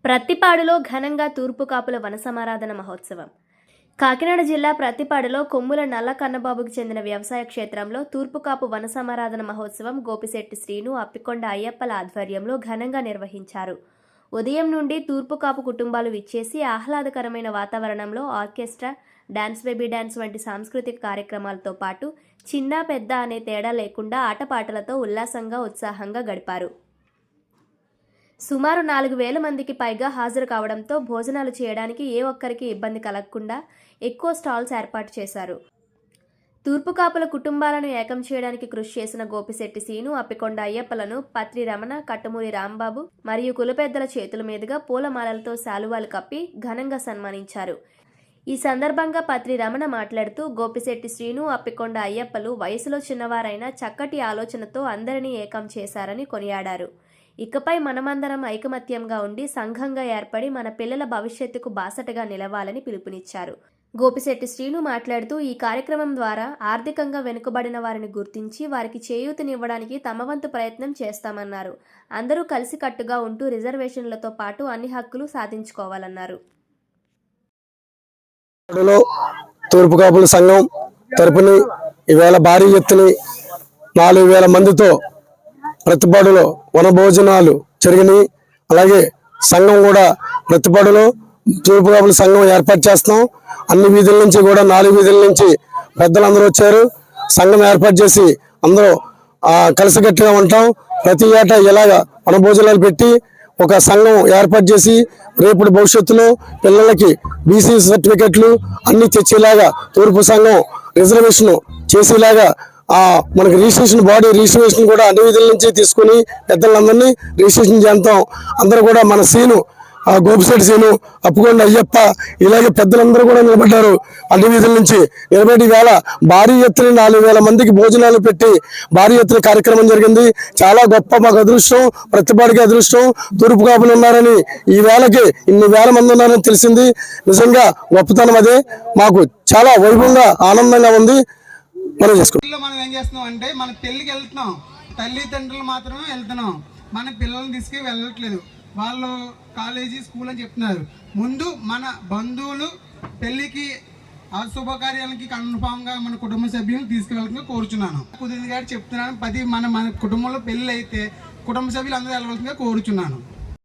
ప్రత్తిపాడులో ఘనంగా తూర్పు కాపుల వనసమారాధన మహోత్సవం. కాకినాడ జిల్లా ప్రత్తిపాడులో కొమ్ముల నల్ల కన్నబాబుకు చెందిన వ్యవసాయ క్షేత్రంలో తూర్పుకాపు వనసమారాధన మహోత్సవం గోపిశెట్టి శ్రీను, అప్పికొండ అయ్యప్పల ఆధ్వర్యంలో ఘనంగా నిర్వహించారు. ఉదయం నుండి తూర్పుకాపు కుటుంబాలు విచ్చేసి ఆహ్లాదకరమైన వాతావరణంలో ఆర్కెస్ట్రా, డాన్స్ బేబీ డాన్స్ వంటి సాంస్కృతిక కార్యక్రమాలతో పాటు చిన్న పెద్ద అనే తేడా లేకుండా ఆటపాటలతో ఉల్లాసంగా ఉత్సాహంగా గడిపారు. సుమారు 4,000 మందికి పైగా హాజరు కావడంతో భోజనాలు చేయడానికి ఏ ఒక్కరికి ఇబ్బంది కలగకుండా ఎక్కువ స్టాల్స్ ఏర్పాటు చేశారు. తూర్పుకాపుల కుటుంబాలను ఏకం చేయడానికి కృషి చేసిన గోపిశెట్టి శ్రీను, అప్పికొండ అయ్యప్పలను పత్రి రమణ, కట్టమూరి రాంబాబు మరియు కులపెద్దల చేతుల మీదుగా పూలమాలలతో శాలువాలు కప్పి ఘనంగా సన్మానించారు. ఈ సందర్భంగా పత్రి రమణ మాట్లాడుతూ గోపిశెట్టి శ్రీను, అప్పికొండ అయ్యప్పలు వయసులో చిన్నవారైనా చక్కటి ఆలోచనతో అందరినీ ఏకం చేశారని కొనియాడారు. ఇకపై మనమందరం ఐకమత్యంగా ఉండి సంఘంగా ఏర్పడి మన పిల్లల భవిష్యత్తుకు బాసటగా నిలవాలని పిలుపునిచ్చారు. గోపిశెట్టి శ్రీను మాట్లాడుతూ ఈ కార్యక్రమం ద్వారా ఆర్థికంగా వెనుకబడిన వారిని గుర్తించి వారికి చేయూతనివ్వడానికి తమ వంతు ప్రయత్నం చేస్తామన్నారు. అందరూ కలిసికట్టుగా ఉంటూ రిజర్వేషన్లతో పాటు అన్ని హక్కులు సాధించుకోవాలన్నారు. తూర్పుకాపుల సంఘం తరపున ఈవేళ భారీ ఎత్తున 4,000 మందితో ప్రతిపాడులో వనభోజనాలు జరిగినాయి. అలాగే సంఘం కూడా ప్రతిపాడులో తూర్పుకాపుల సంఘం ఏర్పాటు చేస్తున్నాం. అన్ని వీధుల నుంచి కూడా 4 వీధుల నుంచి పెద్దలందరూ వచ్చారు. సంఘం ఏర్పాటు చేసి అందరూ కలిసికట్టుగా ఉంటాం. ప్రతి ఏటా ఇలాగ వనభోజనాలు పెట్టి ఒక సంఘం ఏర్పాటు చేసి రేపటి భవిష్యత్తులో పిల్లలకి బీసీ సర్టిఫికెట్లు అన్ని తెచ్చేలాగా తూర్పు సంఘం రిజర్వేషన్ చేసేలాగా మనకి రిజిస్ట్రేషన్ బాడీ రిజిస్ట్రేషన్ కూడా అన్ని విధుల నుంచి తీసుకుని పెద్దలందరినీ రిజిస్ట్రేషన్ చేద్దాం. అందరూ కూడా మన సీను గోపిశెట్టి శ్రీను, అప్పికొండ అయ్యప్ప ఇలాగే పెద్దలందరూ కూడా నిలబడ్డారు. అన్ని విధుల నుంచి నిలబడి వేళ భారీ ఎత్తున 4,000 మందికి భోజనాలు పెట్టి భారీ ఎత్తున కార్యక్రమం జరిగింది. చాలా గొప్ప మాకు అదృష్టం, ప్రతిపాడికి అదృష్టం. తూర్పు కాపులు ఉన్నారని ఈ వేళకి ఇన్ని వేల మంది ఉన్నారని తెలిసింది. నిజంగా గొప్పతనం అదే. మాకు చాలా వైభవంగా ఆనందంగా ఉంది. మనం ఏం చేస్తున్నాం అంటే మన పెళ్ళికి వెళ్తున్నాం, తల్లిదండ్రులు మాత్రమే వెళ్తున్నాం, మన పిల్లల్ని తీసుకు వెళ్ళట్లేదు. వాళ్ళు కాలేజీ స్కూల్ అని చెప్తున్నారు. ముందు మన బంధువులు పెళ్ళికి ఆ శుభకార్యాలకి కన్ఫామ్గా మన కుటుంబ సభ్యులను తీసుకువెళ్ళాలని కోరుచున్నాను. కుదిరింది కాబట్టి చెప్తున్నాను. మన కుటుంబంలో పెళ్ళి అయితే కుటుంబ సభ్యులు అందరూ వెళ్ళవలసిందిగా కోరుచున్నాను.